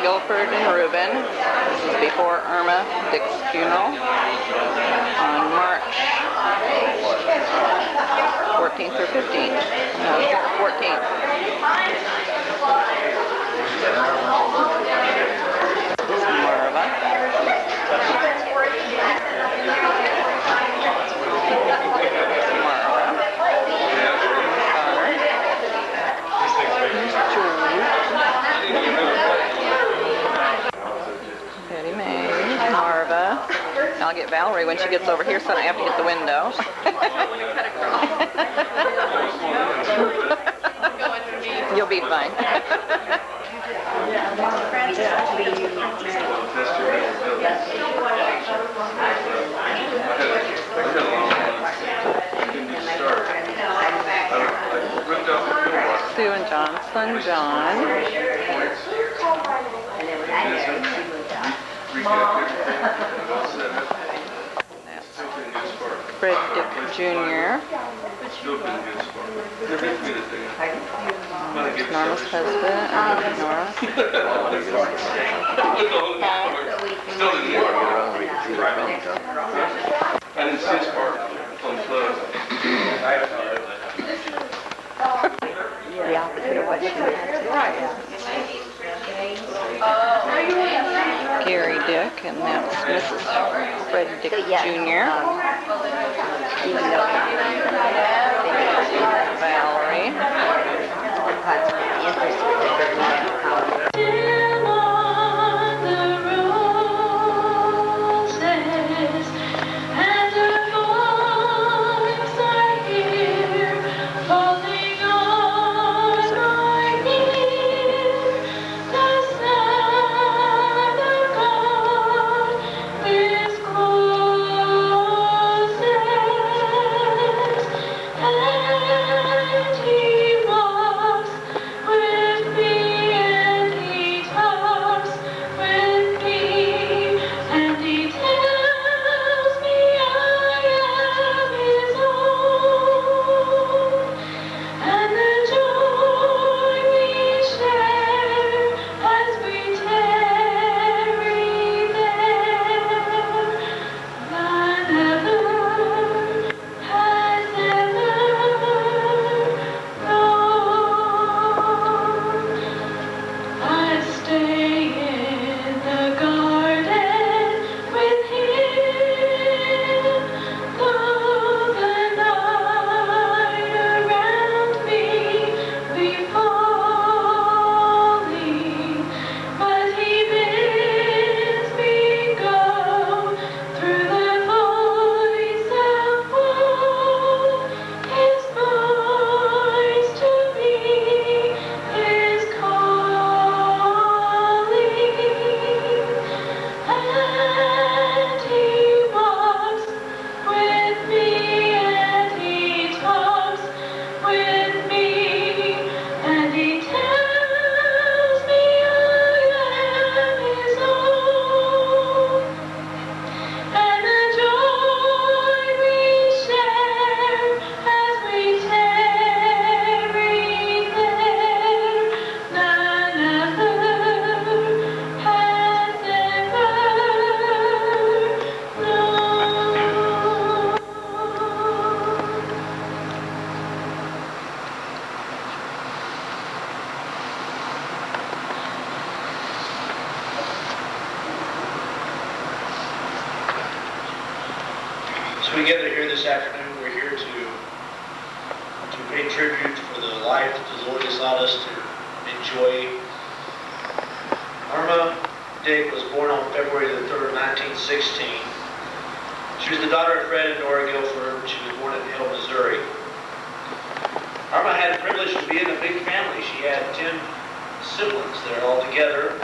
Guilford and Reuben. This is before Irma, Dick's funeral on March 14th or 15th. No, 14th. This is Marva. Betty Mae, Marva. I'll get Valerie when she gets over here, so I don't have to hit the window. You'll be fine. Sue and John's son John. Fred Dick Jr. Norma's husband, Nora. And it's his part on clothes. The opposite of what you had. Gary Dick, and that's Mrs. Fred Dick Jr. Valerie. So we gather here this afternoon. We're here to pay tribute for the life that the Lord has allowed us to enjoy. Irma Dick was born on February the 3rd, 1916. She was the daughter of Fred and Nora Guilford. She was born in Hill, Missouri. Irma had the privilege of being a big family. She had 10 siblings that are all together.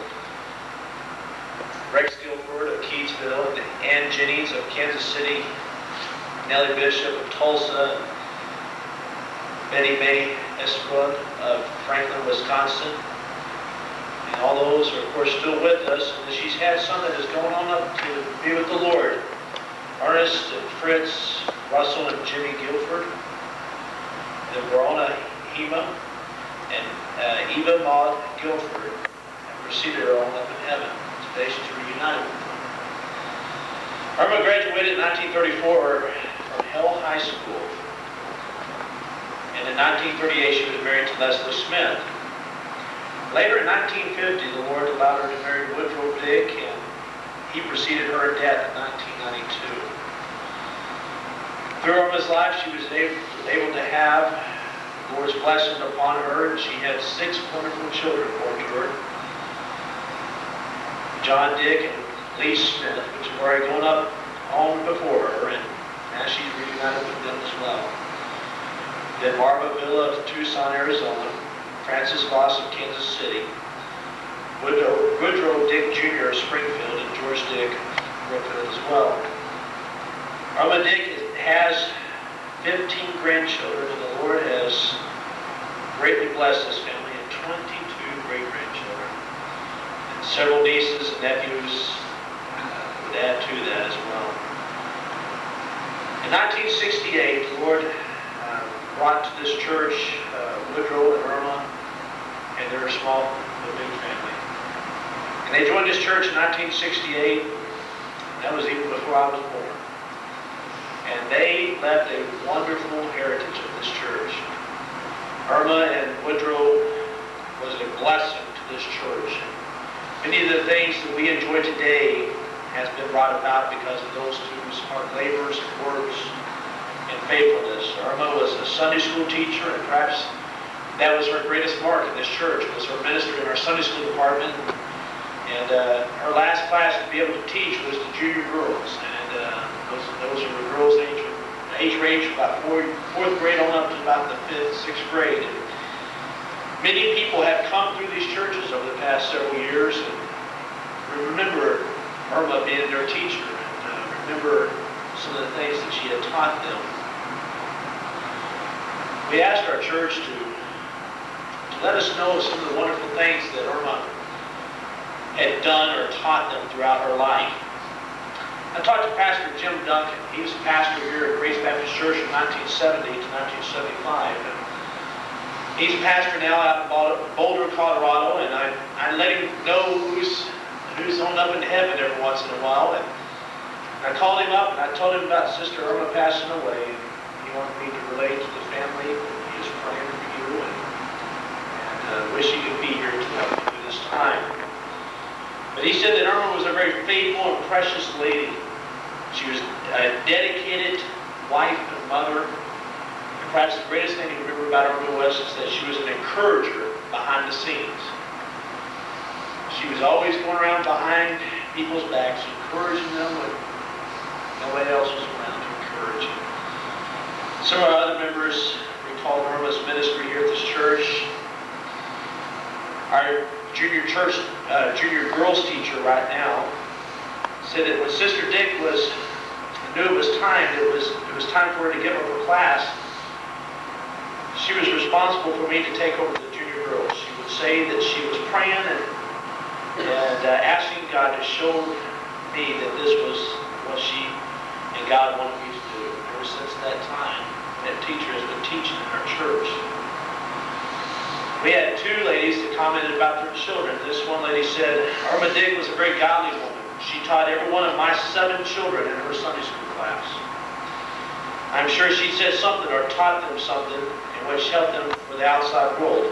Rex Guilford of Keysville, and Ann Jennings of Kansas City, Nellie Bishop of Tulsa, Betty Mae Esquud of Franklin, Wisconsin. And all those are, of course, still with us. And she's had some that has gone on up to be with the Lord. Ernest and Fritz Russell and Jimmy Guilford, and Verona Hema, and Eva Maud Guilford, and preceded her on up in heaven. Today she's reunited with them. Irma graduated in 1934 from Hill High School. And in 1938 she was married to Leslie Smith. Later in 1950 the Lord allowed her to marry Woodrow Dick, and he preceded her in death in 1992. Through Irma's life she was able to have the Lord's blessing upon her, and she had 6 wonderful children born to her. John Dick and Lee Smith, which have already grown up on before her, and now she's reunited with them as well. Then Marva Villa of Tucson, Arizona, Francis Voss of Kansas City, Woodrow Dick Jr. of Springfield, and George Dick of Brookfield as well. Irma Dick has 15 grandchildren, and the Lord has greatly blessed this family in 22 great-grandchildren. And several nieces and nephews would add to that as well. In 1968, the Lord brought to this church Woodrow and Irma and their small living family. And they joined this church in 1968. That was even before I was born. And they left a wonderful heritage of this church. Irma and Woodrow was a blessing to this church. Many of the things that we enjoy today has been brought about because of those two's hard labors and works and faithfulness. Irma was a Sunday school teacher, and perhaps that was her greatest mark in this church, was her ministry in our Sunday school department. And her last class to be able to teach was the junior girls. And those are the girls' age range from about fourth grade on up to about the 5th, 6th grade. And many people have come through these churches over the past several years and remember Irma being their teacher, and remember some of the things that she had taught them. We asked our church to let us know some of the wonderful things that Irma had done or taught them throughout her life. I talked to Pastor Jim Duncan. He was a pastor here at Grace Baptist Church from 1970 to 1975. And he's a pastor now out in Boulder, Colorado, and I let him know who's on up in heaven every once in a while. And I called him up and I told him about Sister Irma passing away. And he wanted me to relate to the family. He was praying for you and wish he could be here to help you through this time. But he said that Irma was a very faithful and precious lady. She was a dedicated wife and mother. And perhaps the greatest thing to remember about Irma was that she was an encourager behind the scenes. She was always going around behind people's backs, encouraging them when nobody else was around to encourage them. Some of our other members recall Irma's ministry here at this church. Our junior girls teacher right now said that when Sister Dick knew it was time for her to give up her class, she was responsible for me to take over the junior girls. She would say that she was praying and asking God to show me that this was what she and God wanted me to do. Ever since that time, that teacher has been teaching in our church. We had 2 ladies that commented about their children. This one lady said, Irma Dick was a very godly woman. She taught every one of my 7 children in her Sunday school class. I'm sure she said something or taught them something in which helped them for the outside world,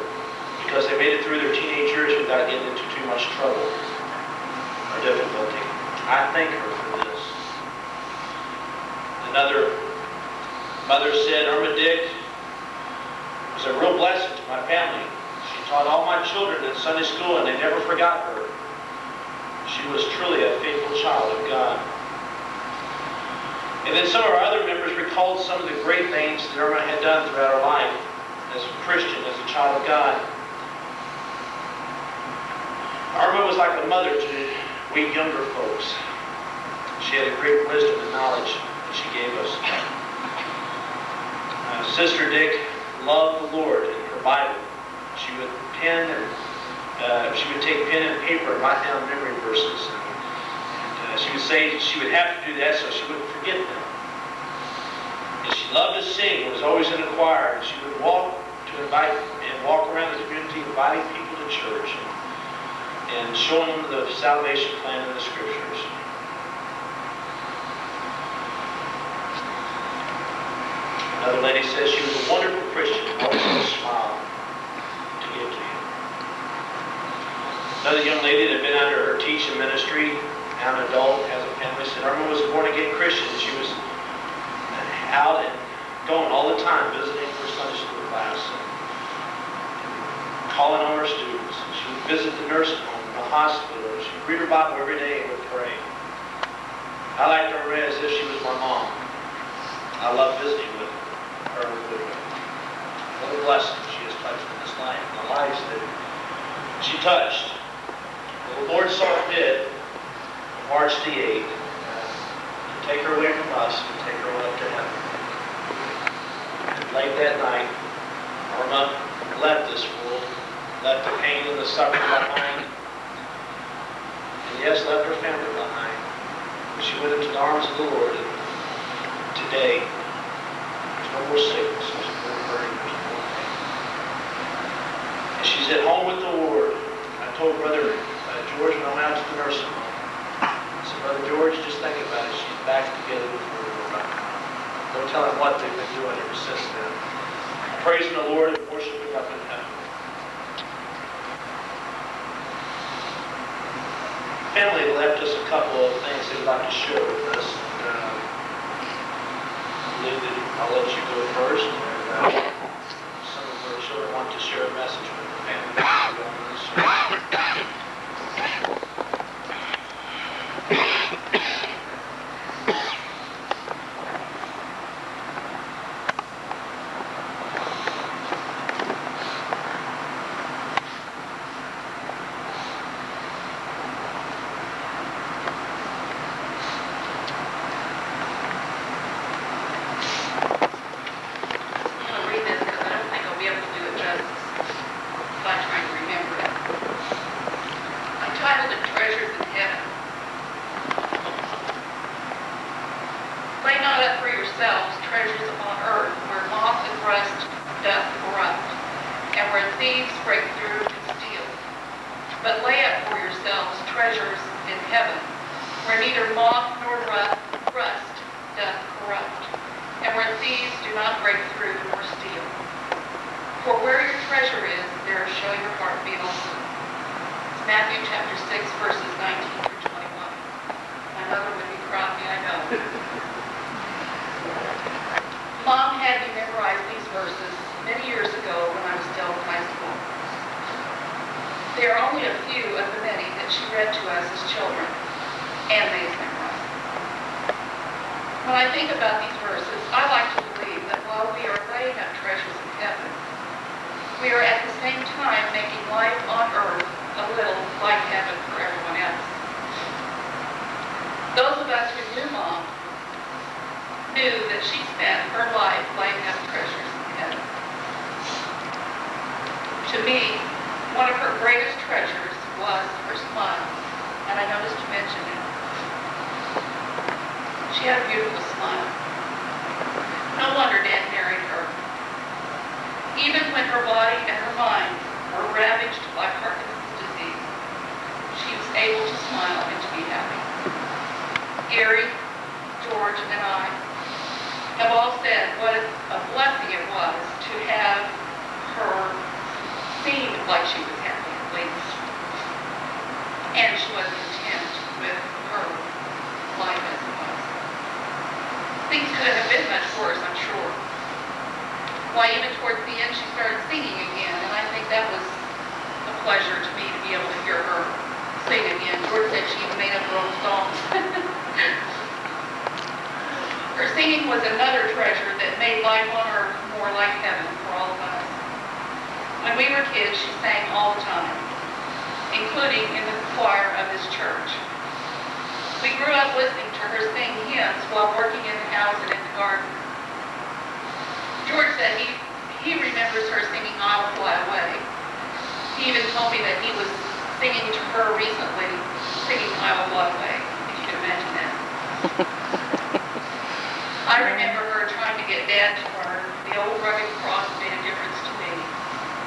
because they made it through their teenage years without getting into too much trouble or difficulty. I thank her for this. Another mother said, Irma Dick was a real blessing to my family. She taught all my children in Sunday school and they never forgot her. She was truly a faithful child of God. And then some of our other members recalled some of the great things that Irma had done throughout her life as a Christian, as a child of God. Irma was like a mother to we younger folks. She had a great wisdom and knowledge that she gave us. Sister Dick loved the Lord and her Bible. She would take pen and paper and write down memory verses. And she would say she would have to do that so she wouldn't forget them. And she loved to sing, was always in a choir. And she would walk around the community inviting people to church. And and showing them the salvation plan in the Scriptures. Another lady says she was a wonderful Christian, always had a smile to give to you. Another young lady that had been under her teaching ministry, now an adult, has a family, said Irma was a born-again Christian. She was out and going all the time, visiting for Sunday school class, and calling on her students. She would visit the nursing home, the hospital. She would read her Bible every day and would pray. I liked her as if she was my mom. I love visiting with her. What a blessing she has touched in this life, the lives that she touched. Well, the Lord saw fit on March the 8th to take her away from us and take her up to heaven. And late that night, Irma left this world, left the pain and the suffering behind, and yes, left her family behind. She went into the arms of the Lord, and today, no more sickness, there's no more hurting, there's no more pain. And she's at home with the Lord. I told Brother George when I went out to the nursing home, I said, Brother George, just think about it. She's back together with the Lord right now. Don't tell him what they've been doing ever since then. Praising the Lord and worshiping up in heaven. Family left us a couple of things they'd like to share with us. I'll let you go first. Some of our children want to share a message with the family.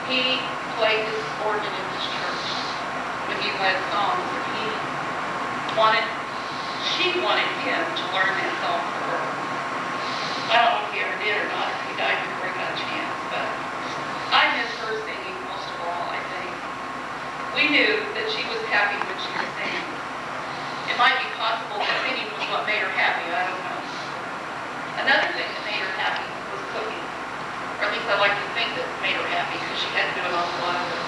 He played this organ in this church when he led songs, and she wanted him to learn that song for her. I don't know if he ever did or not, if he died before he got a chance, but I miss her singing most of all, I think. We knew that she was happy when she was singing. It might be possible that singing was what made her happy, I don't know. Another thing that made her happy was cooking. Or at least I like to think that made her happy because she had to do an awful lot of it.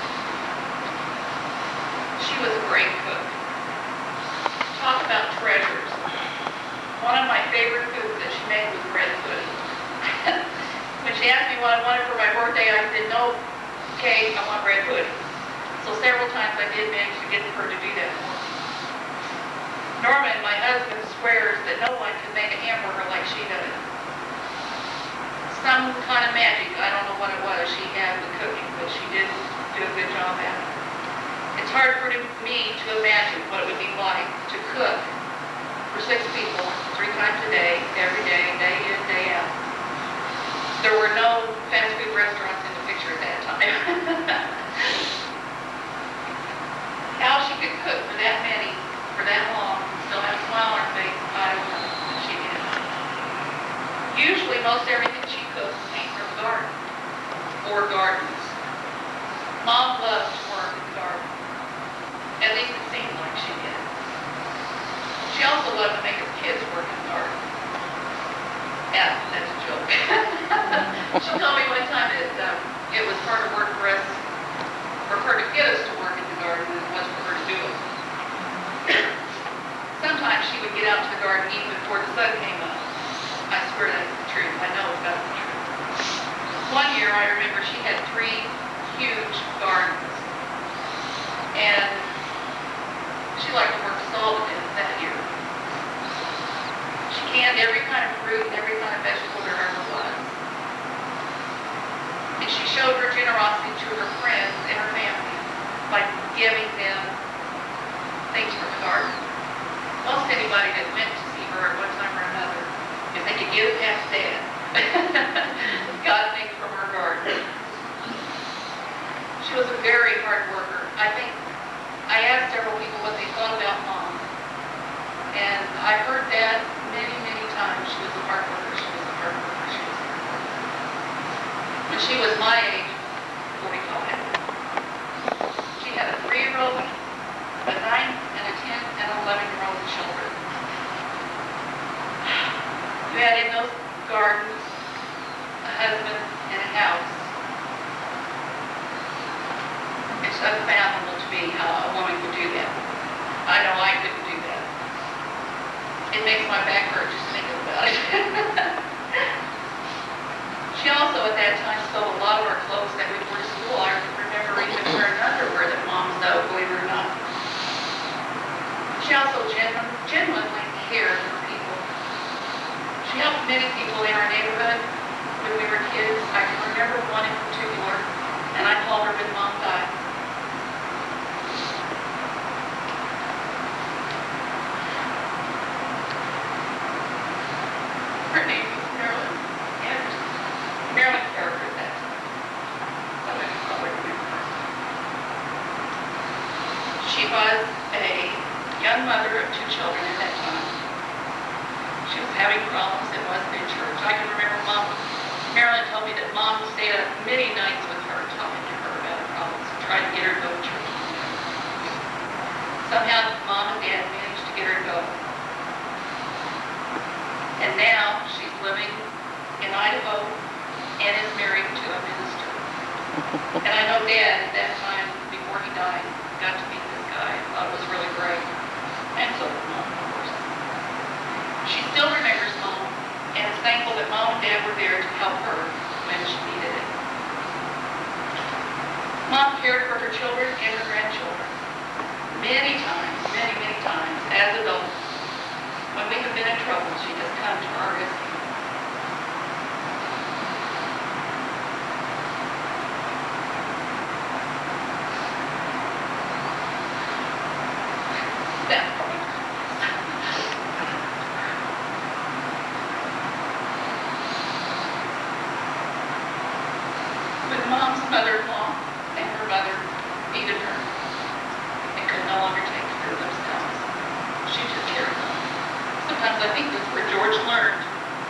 She was a great cook. Talk about treasures. One of my favorite foods that she made was bread pudding. When she asked me what I wanted for my birthday, I said, no cake, I want bread pudding. So several times I did manage to get her to do that for me. Norma, my husband, swears that no one can make a hamburger like she does. Some kind of magic, I don't know what it was she had with cooking, but she did do a good job at it. It's hard for me to imagine what it would be like to cook for 6 people 3 times a day, every day, day in, day out. There were no fast food restaurants in the picture at that time. How she could cook for that many, for that long, still have a smile on her face, I don't know, but she did. Usually most everything she cooks came from the garden, or gardens. Mom loved to work in the garden. At least it seemed like she did. She also loved to make her kids work in the garden. Yeah, that's a joke. She told me one time that it was harder work for us, for her to get us to work in the garden than it was for her to do it. Sometimes she would get out to the garden even before the sun came up. I swear that's the truth. I know it's got the truth. One year I remember she had 3 huge gardens. And she liked to work salt in it that year. She canned every kind of fruit and every kind of vegetable there ever was. And she showed her generosity to her friends and her family by giving them things from the garden. Most anybody that went to see her at one time or another, if they could get it past Dad, got things from her garden. She was a very hard worker. I asked several people what they thought about Mom. And I heard that many, many times. She was a hard worker. She was a hard worker. She was a hard worker. When she was my age, 45, she had a 3-year-old, a 9, and a 10, and an 11-year-old children. You had in those gardens a husband and a house. It's unfathomable to me how a woman could do that. I know I couldn't do that. It makes my back hurt just thinking about it. She also at that time sewed a lot of our clothes that we wore to school. I remember even wearing underwear that Mom sewed, believe it or not. She also genuinely cared for people. She helped many people in our neighborhood when we were kids. I can remember one in particular, and I called her when Mom died. Her name was Marilyn Anderson. Marilyn Carter at that time. Some of you probably remember her. She was a young mother of 2 children at that time. She was having problems and wasn't in church. I can remember Marilyn told me that Mom stayed up many nights with her talking to her about her problems and tried to get her to go to church. Somehow Mom and Dad managed to get her to go. And now she's living in Idaho and is married to a minister. And I know Dad at that time, before he died, got to meet this guy. I thought it was really great. And so did Mom, of course. She still remembers Mom and is thankful that Mom and Dad were there to help her when she needed it. Mom cared for her children and her grandchildren. Many times, many times, as adults, when we have been in trouble, she has come to our rescue. When Mom's mother-in-law and her mother needed her and could no because I think that's where George learned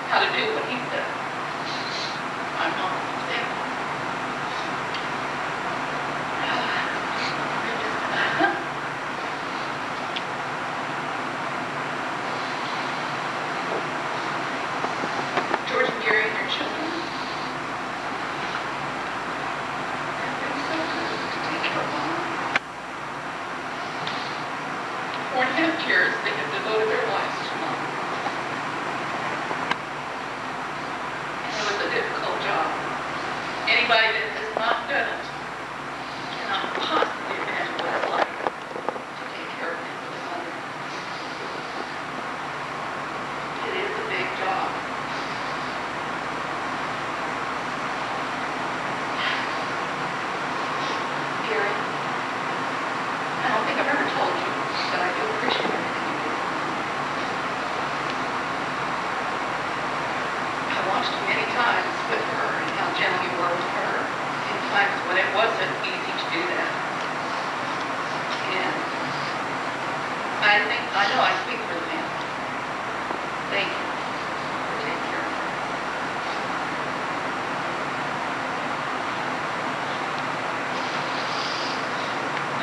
how to do what he does. I'm not saying. George and Gary and their children have been so good to take care of Mom. 4.5 years they have devoted their lives to Mom. And it was a difficult job. Anybody that has not done it cannot possibly imagine what it's like to take care of his mother. It is a big job. Gary, I don't think I've ever told you, but I do appreciate everything you do. I watched you many times with her and how gentle you were with her in times when it wasn't easy to do that. And I know I speak for the family. Thank you for taking care of her.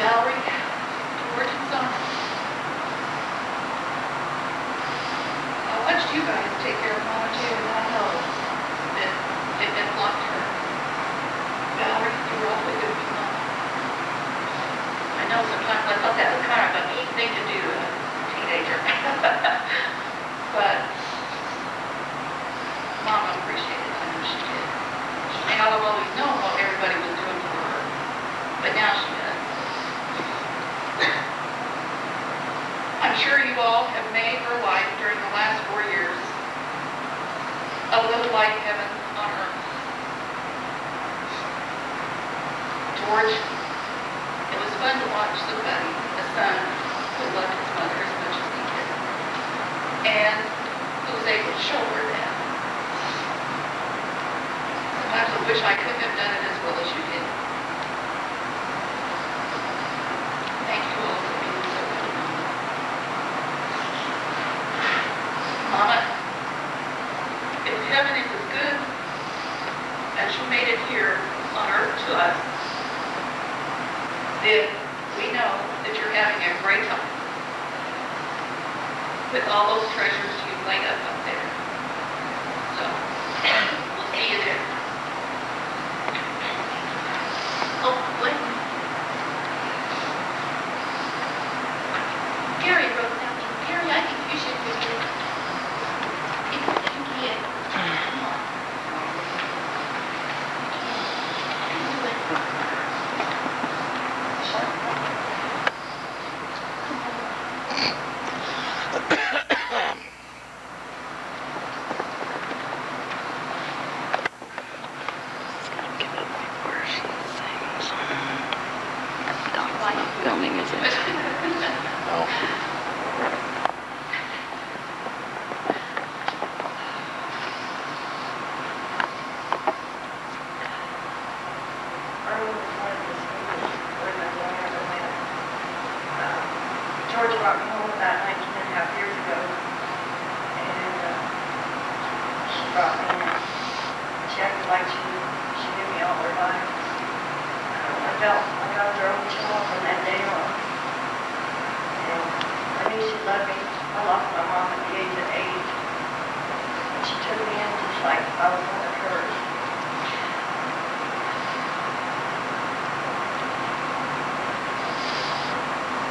Valerie, George, and Sonia. I watched you guys take care of Mama too, and I know that it meant a lot to her. Valerie, you were awfully good with Mama. I know sometimes I thought that was kind of a neat thing to do as a teenager. But Mama appreciated it, I know she did. She may not have always known what everybody was doing for her, but now she does. I'm sure you all have made her life during the last 4 years a little like heaven on earth. George, it was fun to watch somebody, a son, who loved his mother as much as he did, and who was able to show her that. Sometimes I wish I could have done it as well as you did. Thank you all for being so good to Mama. Mama, if heaven is as good as you made it here on earth to us, then we know that you're having a great time with all those treasures you've laid up there. So, we'll see you there. Oh, wait. Gary wrote down. Gary, I think you should do it. If you can. Come on. Do it. Filming, is it? Oh. George brought me home about 19 and a half years ago, and she brought me in. She acted like she knew me all her life. I felt like I was her own child from that day on. And I knew she loved me. I lost my mom at the age of 8, and she took me in just like I was one of hers.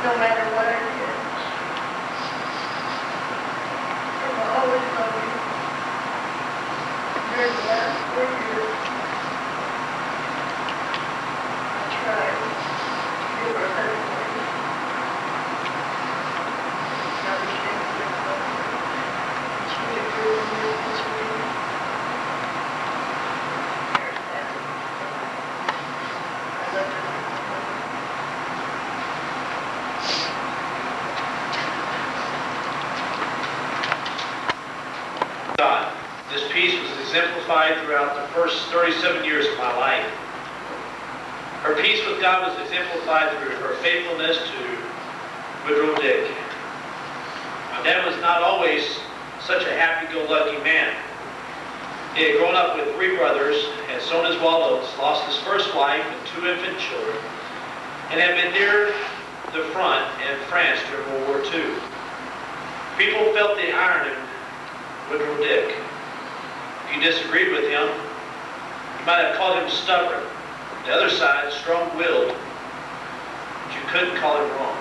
No matter what I did, Irma always loved me. During the last 4 years, I tried to give her a better life. Now she didn't give up. She did good in this situation. There's that. I loved her like my mother. God, this peace was exemplified throughout the first 37 years of my life. Her peace with God was exemplified through her faithfulness to Woodrow Dick. My dad was not always such a happy-go-lucky man. He had grown up with 3 brothers, had sown his wild oats, lost his first wife and 2 infant children, and had been near the front in France during World War II. People felt the irony of Woodrow Dick. If you disagreed with him, you might have called him stubborn. The other side, strong-willed, but you couldn't call him wrong.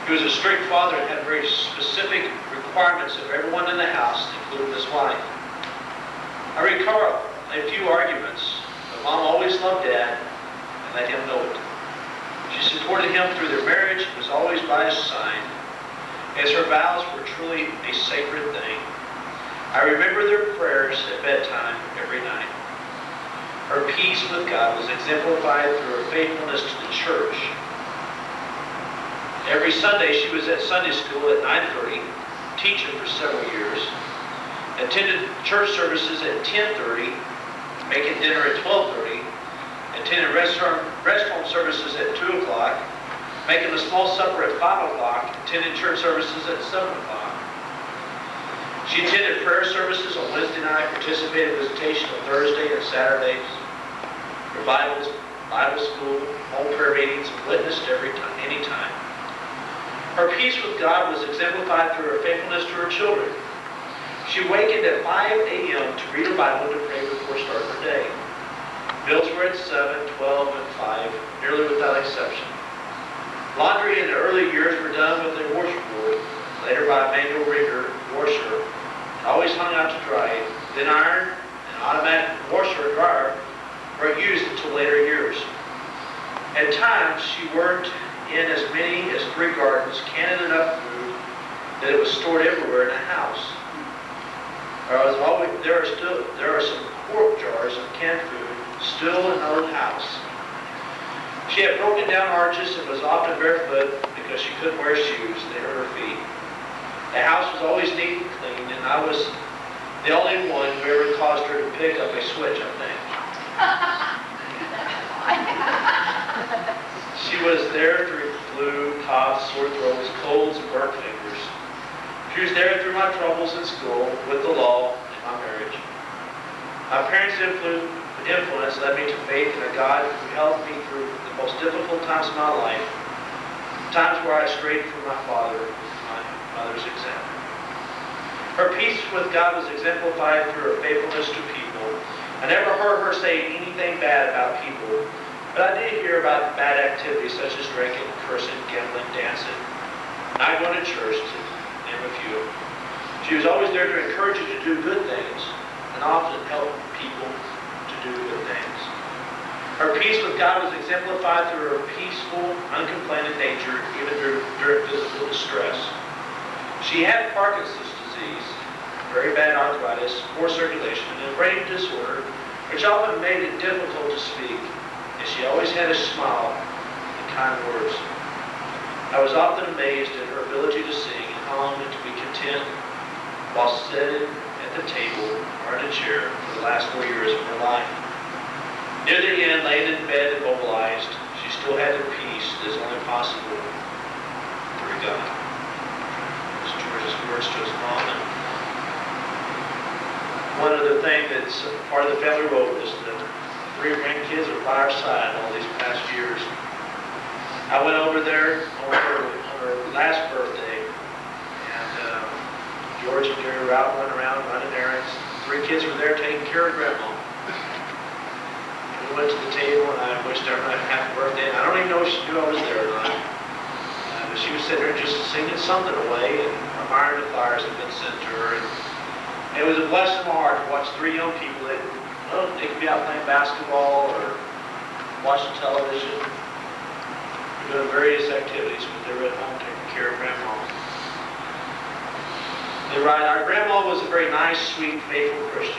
He was a strict father and had very specific requirements of everyone in the house, including his wife. I recall a few arguments, but Mom always loved Dad and let him know it. She supported him through their marriage and was always by his side, as her vows were truly a sacred thing. I remember their prayers at bedtime every night. Her peace with God was exemplified through her faithfulness to the church. Every Sunday she was at Sunday school at 9:30, teaching for several years, attended church services at 10:30, making dinner at 12:30, attended rest home services at 2 o'clock, making a small supper at 5 o'clock, attended church services at 7 o'clock. She attended prayer services on Wednesday night, participated in visitation on Thursday and Saturdays, revivals, Bible school, home prayer meetings, and witnessed any time. Her peace with God was exemplified through her faithfulness to her children. She awakened at 5 a.m. to read her Bible and to pray before starting her day. Bills were at 7, 12, and 5, nearly without exception. Laundry in the early years were done with a washer board, later by a manual wringer washer, always hung out to dry. Then iron and automatic washer and dryer were used until later years. At times, she worked in as many as 3 gardens, canning enough food that it was stored everywhere in the house. There are some quart jars of canned food still in her old house. She had broken down arches and was often barefoot because she couldn't wear shoes that hurt her feet. The house was always neat and clean, and I was the only one who ever caused her to pick up a switch, I think. She was there through flu, coughs, sore throats, colds, and burnt fingers. She was there through my troubles in school, with the law, and my marriage. My parents' influence led me to faith in a God who helped me through the most difficult times of my life, times where I strayed from my father with my mother's example. Her peace with God was exemplified through her faithfulness to people. I never heard her say anything bad about people, but I did hear about bad activities such as drinking, cursing, gambling, dancing, not going to church, to name a few. She was always there to encourage you to do good things and often help people to do good things. Her peace with God was exemplified through her peaceful, uncomplaining nature, even during physical distress. She had Parkinson's disease, very bad arthritis, poor circulation, and a brain disorder, which often made it difficult to speak. And she always had a smile and kind words. I was often amazed at her ability to sing and how long to be content while sitting at the table or in a chair for the last 4 years of her life. Near the end, laying in bed immobilized, she still had the peace that is only possible through God. It's George's words to his mom. And one other thing that's part of the family road is the 3 grandkids are by our side all these past years. I went over there on her last birthday, and George and Jerry were out running around, running errands. 3 kids were there taking care of Grandma. We went to the table, and I wished everyone a happy birthday. And I don't even know if she knew I was there or not. But she was sitting there just singing something away, and admiring the flowers that had been sent to her. And it was a blessing in my heart to watch 3 young people that, they could be out playing basketball or watching television, doing various activities, but they were at home taking care of Grandma. They're right. Our grandma was a very nice, sweet, faithful Christian.